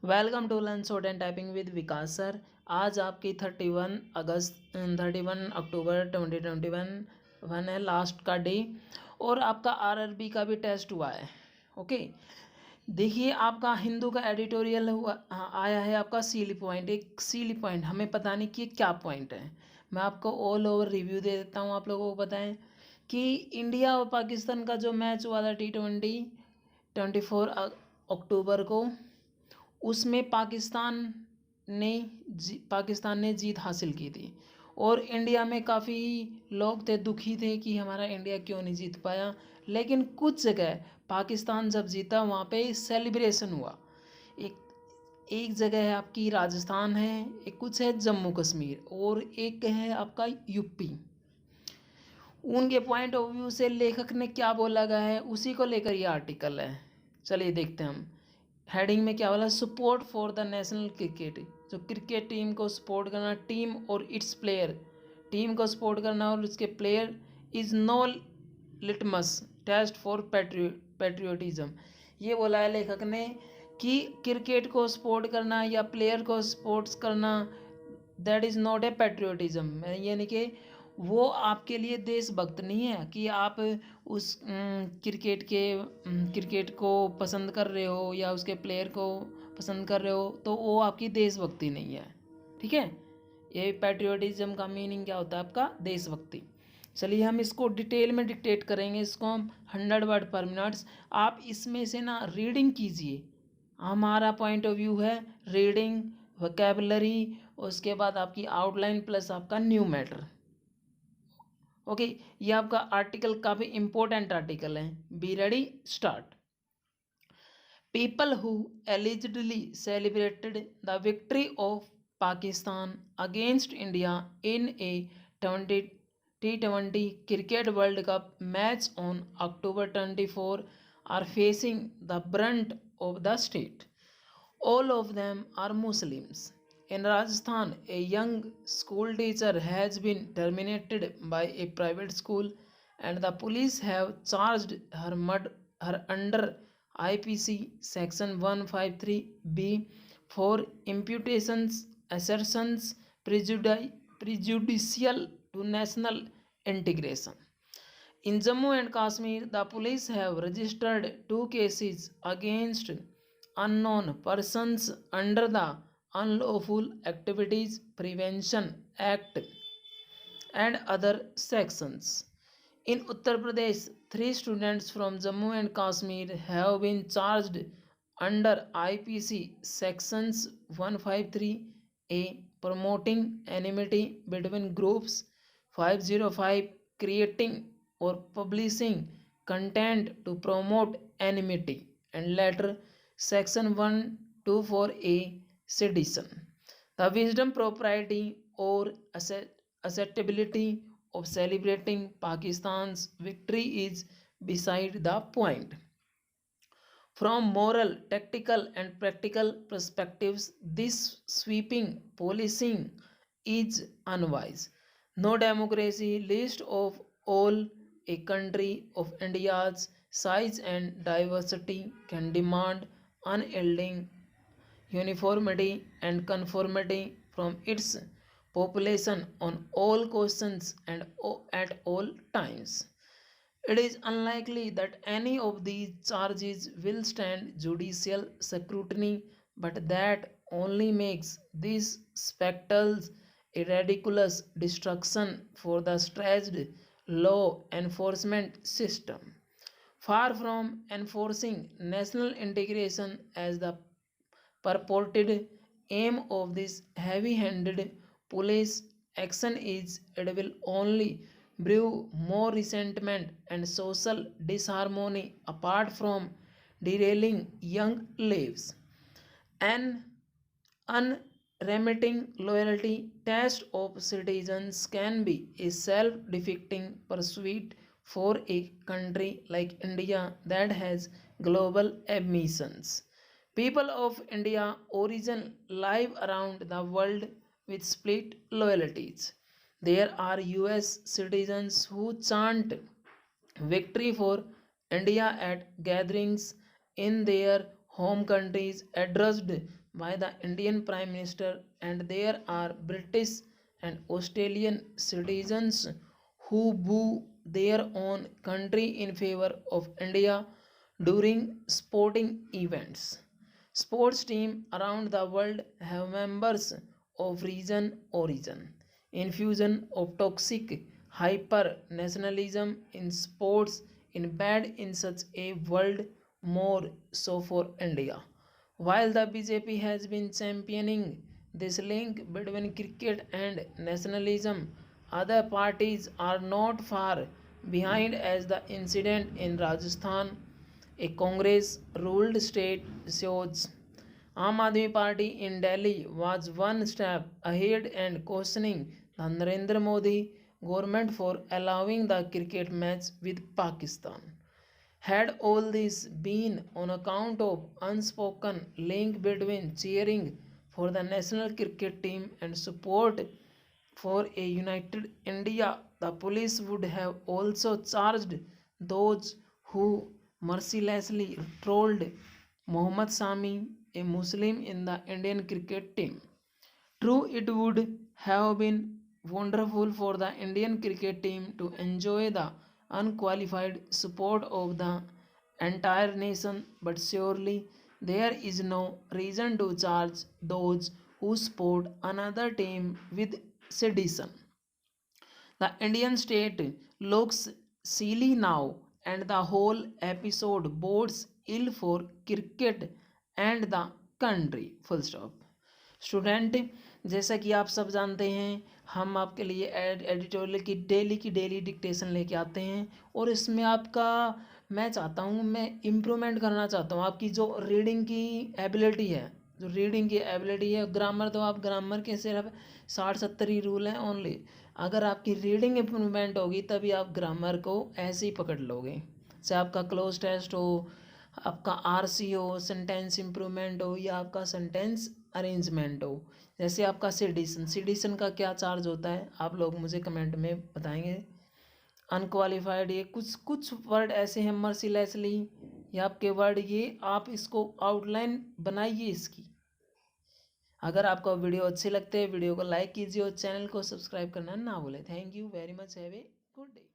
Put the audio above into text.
Welcome to learn shorthand typing with Vikas sir. आज आपकी 31 अक्टूबर 2021 है, लास्ट का डे। और आपका आरआरबी का भी टेस्ट हुआ है। ओके, देखिए आपका हिंदू का एडिटोरियल हुआ आया है आपका सीली पॉइंट। एक सीली पॉइंट हमें पता नहीं कि क्या पॉइंट है। मैं आपको ऑल ओवर रिव्यू दे देता हूँ, आप लोगों को बताएं कि इंडिया और पाकिस्तान का जो मैच हुआ था T20 24 अक्टूबर को, उसमें पाकिस्तान ने जीत हासिल की थी। और इंडिया में काफ़ी लोग थे, दुखी थे कि हमारा इंडिया क्यों नहीं जीत पाया। लेकिन कुछ जगह पाकिस्तान जब जीता वहाँ पे सेलिब्रेशन हुआ। एक एक जगह है आपकी राजस्थान है, एक कुछ है जम्मू कश्मीर, और एक है आपका यूपी। उनके पॉइंट ऑफ व्यू से लेखक ने क्या बोला गया है उसी को लेकर ये आर्टिकल है। चलिए देखते हैं हम। हेडिंग में क्या बोला, support for the national cricket. जो क्रिकेट टीम को सपोर्ट करना, टीम और इट्स प्लेयर, टीम को सपोर्ट करना और उसके player is no litmus test for patriotism. ये बोला है लेखक ने कि क्रिकेट को सपोर्ट करना या प्लेयर को सपोर्ट्स करना, that is not a patriotism. यानी कि वो आपके लिए देशभक्त नहीं है कि आप उस क्रिकेट को पसंद कर रहे हो या उसके प्लेयर को पसंद कर रहे हो, तो वो आपकी देशभक्ति नहीं है। ठीक है, ये पैट्रियोटिज्म का मीनिंग क्या होता है आपका, देशभक्ति। चलिए हम इसको डिटेल में डिक्टेट करेंगे, इसको हम 100 वर्ड पर मिनट्स। आप इसमें से ना रीडिंग कीजिए। हमारा पॉइंट ऑफ व्यू है रीडिंग, वोकैबुलरी, उसके बाद आपकी आउटलाइन प्लस आपका न्यू मैटर। ओके, ये आपका आर्टिकल काफ़ी इंपॉर्टेंट आर्टिकल है। Be ready, start. People who allegedly celebrated the victory of Pakistan against India in a 20 T20 Cricket World Cup match on October 24 are facing the brunt of the state. All of them are Muslims. In Rajasthan, a young school teacher has been terminated by a private school, and the police have charged her under IPC section 153B for imputations, assertions prejudicial to national integration. In Jammu and Kashmir, the police have registered 2 cases against unknown persons under the Unlawful Activities Prevention Act and other sections. In Uttar Pradesh, 3 students from Jammu and Kashmir have been charged under IPC sections 153A, promoting enmity between groups, 505 creating or publishing content to promote enmity, and later section 124A sedition. The wisdom, propriety, or acceptability of celebrating Pakistan's victory is beside the point. From moral, tactical, and practical perspectives, this sweeping policing is unwise. No democracy, least of all a country of India's size and diversity, can demand unyielding uniformity and conformity from its population on all questions and at all times. It is unlikely that any of these charges will stand judicial scrutiny, but that only makes these spectacles a ridiculous distraction for the stretched law enforcement system. Far from enforcing national integration as the purported aim of this heavy handed police action is, it will only brew more resentment and social disharmony apart from derailing young lives. An unremitting loyalty test of citizens can be a self defeating pursuit for a country like India that has global ambitions. People of India origin live around the world with split loyalties. There are US citizens who chant victory for India at gatherings in their home countries addressed by the Indian Prime Minister, and there are British and Australian citizens who boo their own country in favor of India during sporting events. Sports teams around the world have members of region origin. Infusion of toxic hyper nationalism in sports in bad in such a world, more so for India. While the BJP has been championing this link between cricket and nationalism, other parties are not far behind, as the incident in Rajasthan, a Congress ruled state, shows. Aam Aadmi Party in Delhi was one step ahead and questioning the Narendra Modi government for allowing the cricket match with Pakistan. Had all this been on account of unspoken link between cheering for the national cricket team and support for a united India, the police would have also charged those who mercilessly trolled Mohammad Sami, a Muslim in the Indian cricket team. True, it would have been wonderful for the Indian cricket team to enjoy the unqualified support of the entire nation, but surely there is no reason to charge those who support another team with sedition. The Indian state looks silly now, and the whole episode bodes ill for cricket and the country. Full stop. Student, जैसा कि आप सब जानते हैं, हम आपके लिए editorial की डेली डिक्टेशन लेके आते हैं, और इसमें आपका मैं इम्प्रूवमेंट करना चाहता हूँ आपकी जो रीडिंग की एबिलिटी है। ग्रामर तो आप ग्रामर के सिर्फ 60-70 ही रूल हैं ओनली। अगर आपकी रीडिंग इम्प्रूवमेंट होगी तभी आप ग्रामर को ऐसे ही पकड़ लोगे। चाहे आपका क्लोज टेस्ट हो, आपका आरसी हो, सेंटेंस इम्प्रूवमेंट हो, या आपका सेंटेंस अरेंजमेंट हो। जैसे आपका सीडिशन का क्या चार्ज होता है, आप लोग मुझे कमेंट में बताएंगे। अनक्वालिफाइड, ये कुछ वर्ड ऐसे हैं, मर्सीलेसली, ये आपके वर्ड, ये आप इसको आउटलाइन बनाइए इसकी। अगर आपको वीडियो अच्छे लगते हैं, वीडियो को लाइक कीजिए और चैनल को सब्सक्राइब करना ना भूलें। Thank you very much, have a good day.